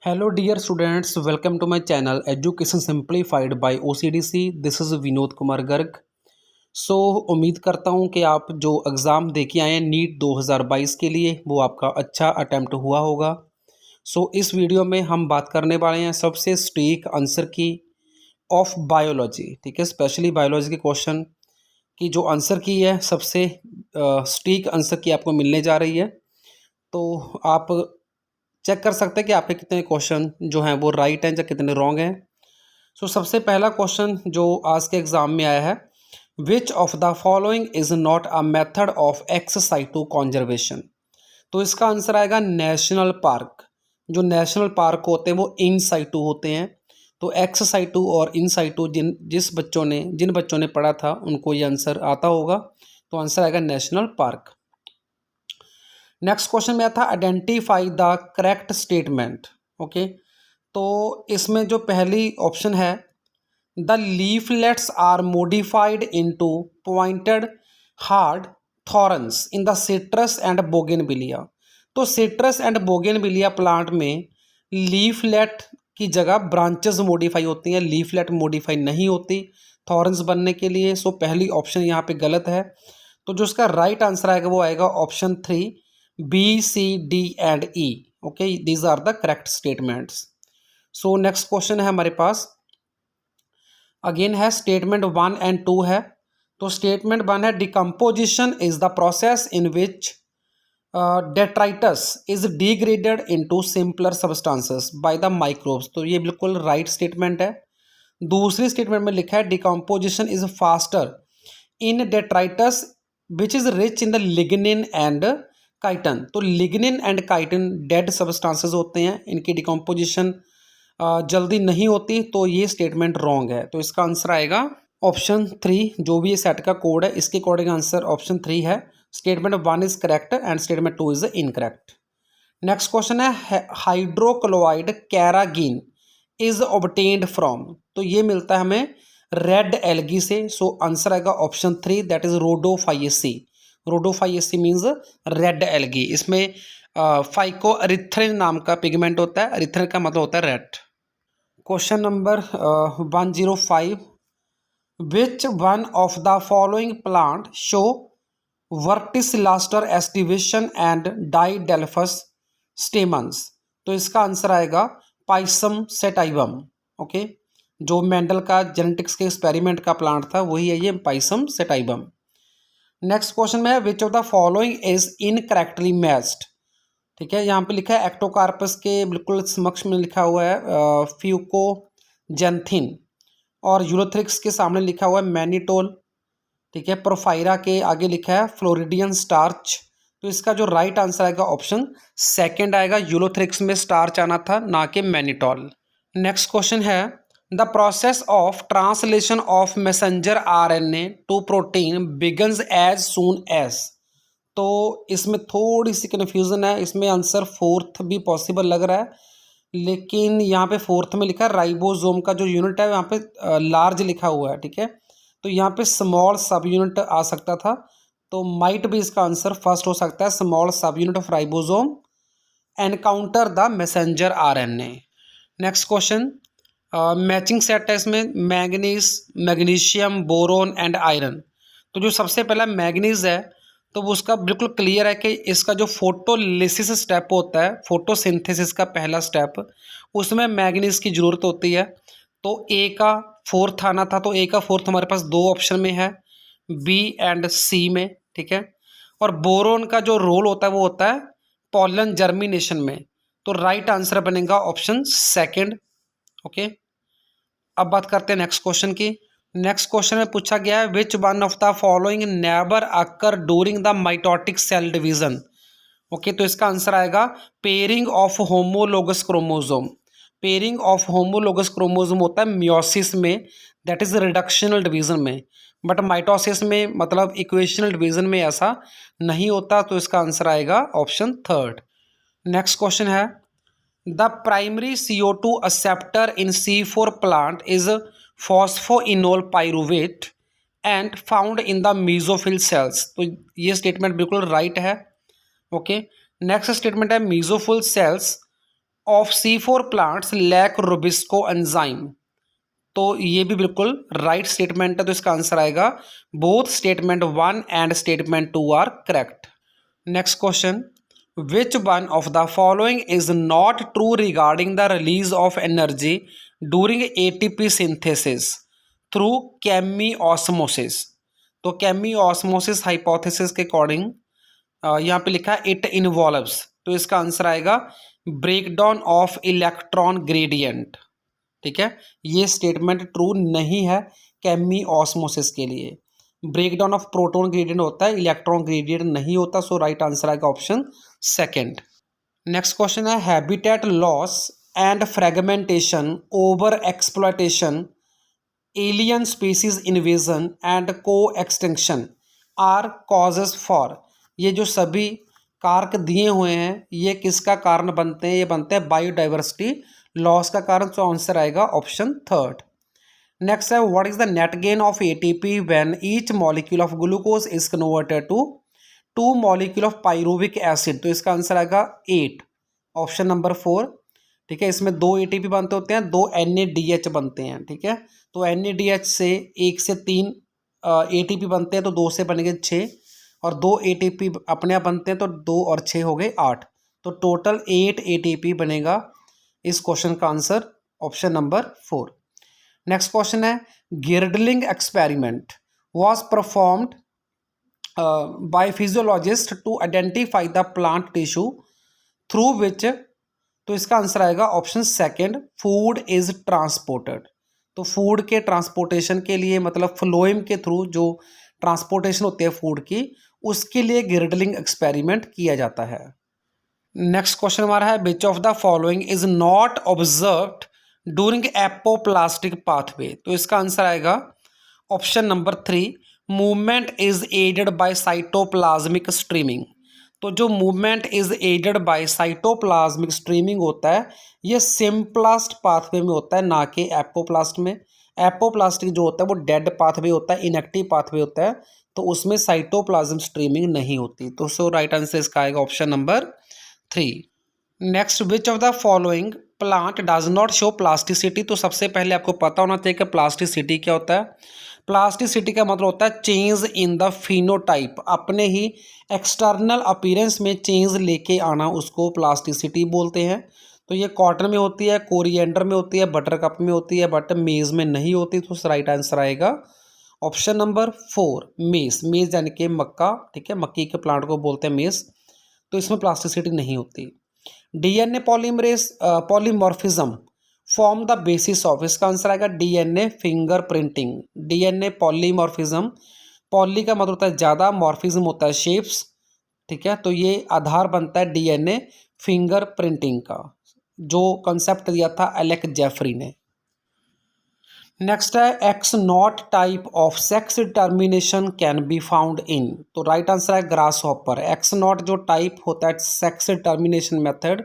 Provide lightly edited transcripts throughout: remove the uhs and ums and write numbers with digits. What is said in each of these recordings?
Hello dear students, welcome to my channel Education Simplified by OCDC. This is Vinod Kumar Garg. उम्मीद करता हूँ कि आप जो एग्ज़ाम दे के आए हैं नीट 2022 के लिए वो आपका अच्छा अटैम्प्ट हुआ होगा. इस वीडियो में हम बात करने वाले हैं सबसे स्ट्रीक आंसर की ऑफ बायोलॉजी. ठीक है, स्पेशली बायोलॉजी के क्वेश्चन की जो आंसर की है सबसे स्ट्रीक आंसर की आपको मिलने जा रही है. तो आप चेक कर सकते हैं कि आपके कितने क्वेश्चन जो हैं वो राइट हैं या कितने रॉन्ग हैं. सबसे पहला क्वेश्चन जो आज के एग्जाम में आया है, which of the following is not a method of ex situ conservation. तो इसका आंसर आएगा नेशनल पार्क. जो नेशनल पार्क होते हैं वो इन साइटो होते हैं. तो एक्स साइटो और इन साइटो जिन बच्चों ने पढ़ा था उनको ये आंसर आता होगा. तो आंसर आएगा नेशनल पार्क. नेक्स्ट क्वेश्चन में था identify the correct statement. Okay, तो इसमें जो पहली ऑप्शन है, the leaflets are modified into pointed hard thorns in the citrus and bougainvillea. तो सिट्रस एंड बोगेनविलिया प्लांट में लीफलेट की जगह ब्रांचेस मॉडिफाई होती हैं, लीफलेट मॉडिफाई नहीं होती थॉर्न्स बनने के लिए. पहली ऑप्शन यहाँ पे गलत है. तो जो इसका राइट आंसर आएगा वो आएगा option 3, B, C, D and E. Okay, these are the correct statements. Next question है हमारे पास, अगेन है स्टेटमेंट 1 एंड 2 है. तो स्टेटमेंट 1 है decomposition is the process in which detritus is degraded into simpler substances by the microbes. तो ये बिल्कुल right statement है. दूसरी स्टेटमेंट में लिखा है decomposition is faster in detritus which is rich in the lignin and chitin. तो lignin and chitin dead substances होते हैं, इनकी डिकम्पोजिशन जल्दी नहीं होती. तो ये स्टेटमेंट रॉन्ग है. तो इसका आंसर आएगा ऑप्शन 3. जो भी ये सेट का कोड है इसके अकॉर्डिंग आंसर ऑप्शन 3 है. Statement 1 is correct and statement 2 is incorrect. Next question है hydrochloride carrageenan is obtained from. तो ये मिलता है हमें रेड एल्गी से. आंसर आएगा option 3, that is rhodophyceae. Rhodophyceae means red algae. इसमें फाइको अरिथ्रिन नाम का पिगमेंट होता है. अरिथ्रिन का मतलब होता है red. Question number 105, which one of the following plant show verticillaster aestivation and diadelphous stamens. तो इसका आंसर आएगा पाइसम सेटाइवम. ओके, जो मेंडल का जेनेटिक्स के एक्सपेरिमेंट का प्लांट था वही है ये पाइसम सेटाइवम. नेक्स्ट क्वेश्चन में है which of the following is incorrectly matched. ठीक है, यहाँ पे लिखा है एक्टोकार्पस के बिल्कुल समक्ष में लिखा हुआ है फ्यूकोजेंथिन और यूलोथ्रिक्स के सामने लिखा हुआ है मैनिटोल. ठीक है, प्रोफाइरा के आगे लिखा है फ्लोरिडियन स्टार्च. तो इसका जो राइट आंसर आएगा ऑप्शन 2 आएगा. यूलोथ्रिक्स में स्टार्च आना था, ना कि मैनिटोल. नेक्स्ट क्वेश्चन है the process of translation of messenger RNA to protein begins as soon as. तो इसमें थोड़ी सी कन्फ्यूज़न है. इसमें आंसर 4th भी पॉसिबल लग रहा है, लेकिन यहाँ पे 4th में लिखा है राइबोसोम का जो यूनिट है यहाँ पे लार्ज लिखा हुआ है. ठीक है, तो यहाँ पे स्मॉल सब यूनिट आ सकता था. तो माइट भी इसका आंसर फर्स्ट हो सकता है. स्मॉल सब unit of ribosome encounter the messenger RNA. Next question matching set है. इसमें manganese, magnesium, boron and iron. तो जो सबसे पहला मैग्नीज है तो वो उसका बिल्कुल क्लियर है कि इसका जो फोटोलिसिस स्टेप होता है, फोटोसिंथेसिस का पहला स्टेप, उसमें मैग्नीज की ज़रूरत होती है. तो ए का 4th आना था. तो ए का 4th हमारे पास 2 ऑप्शन में है, बी एंड सी में. ठीक है, और बोरोन का जो रोल होता है वो होता है पॉलन जर्मिनेशन में. तो राइट आंसर बनेगा ऑप्शन 2. ओके, अब बात करते हैं नेक्स्ट क्वेश्चन की. नेक्स्ट क्वेश्चन में पूछा गया है which one of the following never occur during the mitotic cell division. Okay, तो इसका आंसर आएगा pairing of homologous chromosome. Pairing of homologous chromosome होता है मियोसिस में, दैट इज रिडक्शनल डिवीजन में. बट माइटोसिस में मतलब इक्वेशनल डिवीजन में ऐसा नहीं होता. तो इसका आंसर आएगा ऑप्शन 3. नेक्स्ट क्वेश्चन है the primary CO2 acceptor in C4 plant is phosphoenol pyruvate and found in the mesophyll cells. तो ये स्टेटमेंट बिल्कुल राइट है. ओके, नेक्स्ट स्टेटमेंट है mesophyll cells of C4 plants lack rubisco enzyme. तो ये भी बिल्कुल राइट स्टेटमेंट है, तो इसका आंसर आएगा both statement 1 and statement 2 are correct. Next question, which one of the following is not true regarding the release of energy during ATP synthesis through chemiosmosis. तो chemiosmosis hypothesis के according यहाँ पे लिखा है इट इन्वॉल्व्स, तो इसका answer आएगा breakdown of electron gradient. ठीक है, ये स्टेटमेंट ट्रू नहीं है केमिओस्मोसिस के लिए। ब्रेकडाउन ऑफ प्रोटॉन ग्रेडियंट होता है, इलेक्ट्रॉन ग्रेडियंट नहीं होता, सो राइट आंसर आएगा ऑप्शन सेकंड। नेक्स्ट क्वेश्चन है habitat loss and fragmentation, over exploitation, alien species invasion and को एक्सटिंक्शन आर कॉजेज फॉर। ये जो सभी कारक दिए हुए हैं ये किसका कारण बनते हैं? ये बनते हैं बायोडाइवर्सिटी लॉस का कारण, तो आंसर आएगा ऑप्शन थर्ड। नेक्स्ट है what is the net gain of ATP when each molecule of glucose is converted to 2 molecule of pyruvic acid. तो इसका आंसर आएगा 8, ऑप्शन नंबर 4। ठीक है, इसमें 2 एटीपी बनते होते हैं, 2 NADH बनते हैं। ठीक है, तो NADH से 1 से 3 एटीपी बनते हैं, तो 2 से बनेंगे 6, और 2 एटीपी अपने आप बनते हैं, तो 2 और 6 हो गए 8, तो टोटल 8 एटीपी बनेगा। इस क्वेश्चन का answer option number 4। Next question है girdling experiment was performed by physiologist to identify the plant tissue through which. तो इसका आंसर आएगा option second, food is transported. तो फूड के ट्रांसपोर्टेशन के लिए मतलब फ्लोएम के थ्रू जो ट्रांसपोर्टेशन होती है फूड की, उसके लिए गिरडलिंग एक्सपेरिमेंट किया जाता है। नेक्स्ट क्वेश्चन हमारा है which of the following is not observed during apoplastic pathway. तो इसका आंसर आएगा option number 3, movement is aided by cytoplasmic streaming. तो जो movement is aided by cytoplasmic streaming होता है ये सिम्प्लास्ट पाथवे में होता है, ना कि एपोप्लास्ट में। एपोप्लास्टिक जो होता है वो डेड पाथवे होता है, इनएक्टिव पाथवे होता है, तो उसमें साइटोप्लाज्म स्ट्रीमिंग नहीं होती। तो सो राइट आंसर इसका आएगा option number 3। Next which of the following plant does not show plasticity. तो सबसे पहले आपको पता होना चाहिए कि प्लास्टिसिटी क्या होता है। प्लास्टिसिटी का मतलब होता है चेंज इन द फिनोटाइप, अपने ही एक्सटर्नल अपीयरेंस में चेंज लेके आना, उसको प्लास्टिसिटी बोलते हैं। तो ये कॉटन में होती है, कोरिएंडर में होती है, बटरकप में होती है, बट मेज में नहीं होती। तो राइट आंसर आएगा ऑप्शन नंबर 4, मेज। मेज यानी कि मक्का, ठीक है, मक्की के प्लांट को बोलते हैं मेज, तो इसमें प्लास्टिसिटी नहीं होती। DNA polymerase polymorphism form the basis of. इसका आंसर आएगा DNA finger printing. DNA polymorphism, poly का मतलब होता है ज़्यादा, मॉर्फिज्म होता है शेप्स। ठीक है, तो ये आधार बनता है DNA फिंगर प्रिंटिंग का, जो कंसेप्ट दिया था एलेक जेफरी ने। नेक्स्ट है x not type of sex determination can be found in. तो राइट आंसर है ग्रास हॉपर। एक्स नॉट जो टाइप होता है सेक्स डिटर्मिनेशन मेथड,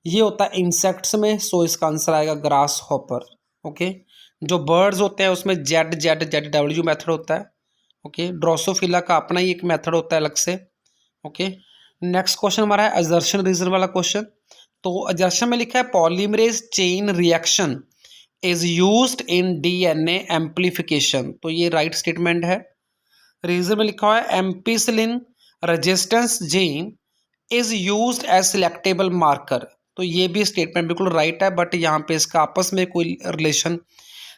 ये होता है इंसेक्ट्स में, सो इसका आंसर आएगा ग्रास हॉपर। ओके, जो बर्ड्स होते हैं उसमें ZW मेथड होता है। ओके, ड्रोसोफिला का अपना ही एक मेथड होता है अलग से। ओके, नेक्स्ट क्वेश्चन हमारा है अजर्शन रीजन वाला क्वेश्चन। तो अजर्शन में लिखा है polymerase chain reaction is used in DNA amplification. तो ये राइट स्टेटमेंट है। रीजन में लिखा हुआ है ampicillin resistance gene is used as selectable marker. तो ये भी स्टेटमेंट बिल्कुल राइट है, बट यहाँ पे इसका आपस में कोई रिलेशन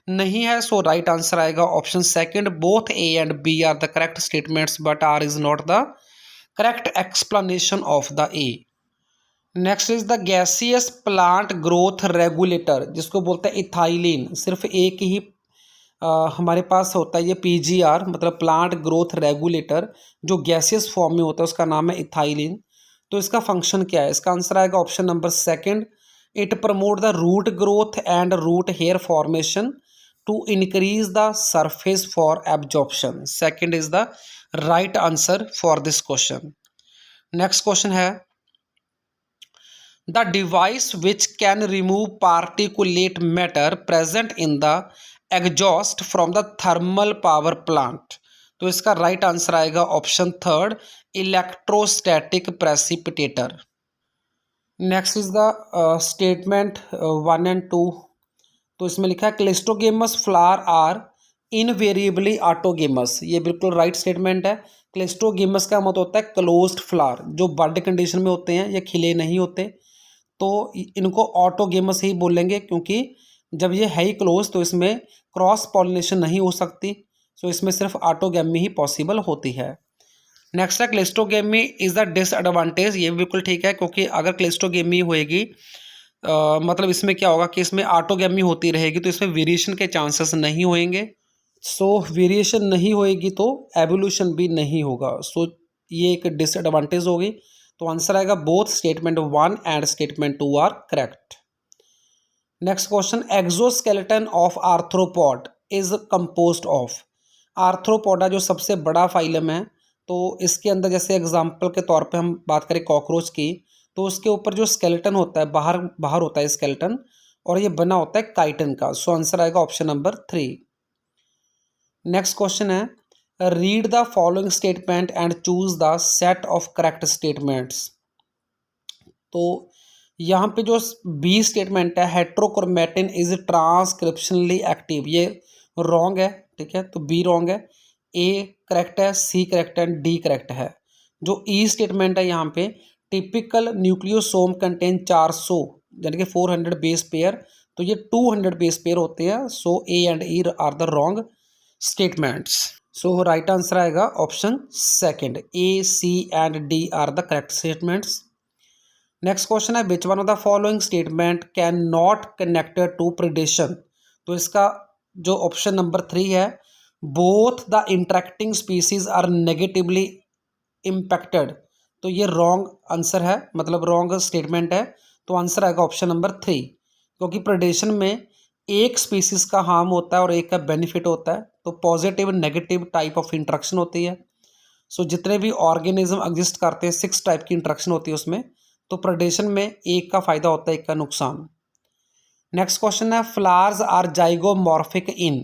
नहीं है, सो राइट आंसर आएगा option second, both A and B are the correct statements, but R is not the correct explanation of the A। Next is the gaseous plant growth regulator, जिसको बोलते हैं ethylene. सिर्फ एक ही हमारे पास होता है ये PGR, मतलब प्लांट ग्रोथ रेगुलेटर, जो गैसियस फॉर्म में होता है उसका नाम है इथाइलिन। तो इसका फंक्शन क्या है? इसका आंसर आएगा option number second, it promote the root growth and root hair formation to increase the surface for absorption. Second is the right answer for this question. Next question है the device which can remove particulate matter present in the exhaust from the thermal power plant। तो इसका right answer आएगा option third, electrostatic precipitator. Next is the statement 1 and 2। तो इसमें लिखा है cleistogamous flower are invariably ऑटोगेमस। ये बिल्कुल right statement है। क्लिस्टोगेमस का मतलब होता है क्लोज्ड फ्लावर, जो बड कंडीशन में होते हैं, ये खिले नहीं होते, तो इनको ऑटोगेमस ही बोलेंगे, क्योंकि जब ये है ही क्लोज तो इसमें क्रॉस पॉलिनेशन नहीं हो सकती। सो इसमें सिर्फ ऑटोगेमी ही पॉसिबल होती है। नेक्स्ट है क्लिस्टोगेमी इज द डिसएडवांटेज। ये भी बिल्कुल ठीक है, क्योंकि अगर क्लिस्टोगेमी होएगी मतलब इसमें क्या होगा कि इसमें ऑटोगेमी होती रहेगी, तो इसमें वेरिएशन के चांसेस नहीं होंगे। सो वेरिएशन नहीं होएगी तो एवोल्यूशन भी नहीं होगा। सो ये एक डिसएडवांटेज होगी। तो आंसर आएगा both statement 1 and statement 2 are correct. Next question, exoskeleton of arthropod is composed of. Arthropoda जो सबसे बड़ा फाइलम है, तो इसके अंदर जैसे एग्जांपल के तौर पे हम बात करें कॉकरोच की, तो उसके ऊपर जो स्केलेटन होता है, बाहर बाहर होता है स्केलेटन, और ये बना होता है काइटिन का। सो आंसर आएगा ऑप्शन नंबर 3। नेक्स्ट क्वेश्चन है, read the following statement and choose the set of correct statements. तो यहाँ पे जो बी स्टेटमेंट है, हेट्रोक्रोमेटिन इज ट्रांसक्रिप्शनली एक्टिव, ये रॉन्ग है, ठीक है, तो बी रॉन्ग है। ए करेक्ट है, सी करेक्ट है, डी करेक्ट है। जो ई स्टेटमेंट है यहाँ पे, टिपिकल न्यूक्लियोसोम कंटेन 400 यानी कि 400 बेस पेयर, तो ये 200 बेस पेयर होते हैं। So A and E are the wrong statements. So right answer आएगा option second, A C and D are the correct statements. Next question है, which one of the following statement can not connected to predation. तो इसका जो option number 3 है, both the interacting species are negatively impacted, तो ये wrong answer है, मतलब wrong statement है। तो आंसर आएगा ऑप्शन नंबर 3, क्योंकि प्रेडेशन में एक स्पीसीज का हार्म होता है और एक का बेनिफिट होता है, तो positive negative type of interaction होती है। सो जितने भी ऑर्गेनिज्म एग्जिस्ट करते हैं 6 टाइप की इंटरेक्शन होती है उसमें, तो प्रेडेशन में एक का फायदा होता है, एक का नुकसान। नेक्स्ट क्वेश्चन है, फ्लावर्स आर जाइगोमॉर्फिक इन।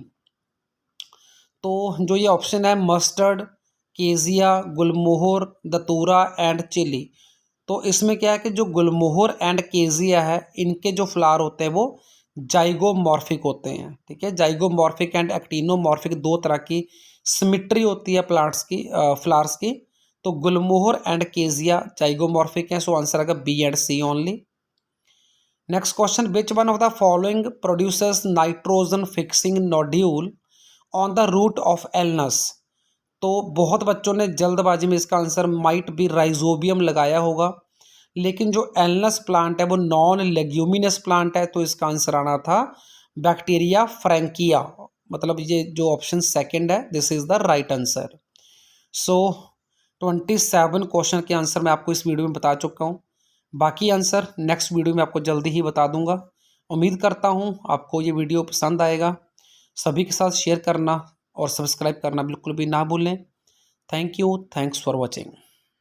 तो जो ये ऑप्शन है, mustard, cassia, gulmohar, datura and chilli. तो इसमें क्या है कि जो गुलमोहर एंड केजिया है, इनके जो फ्लावर होते हैं वो जाइगोमॉर्फिक होते हैं, ठीक है। जाइगोमॉर्फिक एंड एक्टिनोमॉर्फिक दो तरह की सिमिट्री होती है प्लांट्स की, फ्लावर्स की। तो गुलमोहर एंड केजिया जाइगोमॉर्फिक है। सो आंसर आएगा B and C only. Next question, which one of the following producers nitrogen fixing nodule on the root of alnus. तो बहुत बच्चों ने जल्दबाजी में इसका आंसर माइट बी राइजोबियम लगाया होगा, लेकिन जो एलनस प्लांट है वो नॉन लेग्यूमिनस प्लांट है, तो इसका आंसर आना था बैक्टीरिया फ्रैंकिया, मतलब ये जो ऑप्शन सेकंड है, this is the right answer. So 27 question के आंसर मैं आपको इस वीडियो में बता चुका हूँ। बाकी आंसर नेक्स्ट वीडियो में आपको जल्दी ही बता दूंगा। उम्मीद करता हूँ आपको ये वीडियो पसंद आएगा। सभी के साथ शेयर करना और सब्सक्राइब करना बिल्कुल भी ना भूलें। Thank you, thanks for watching.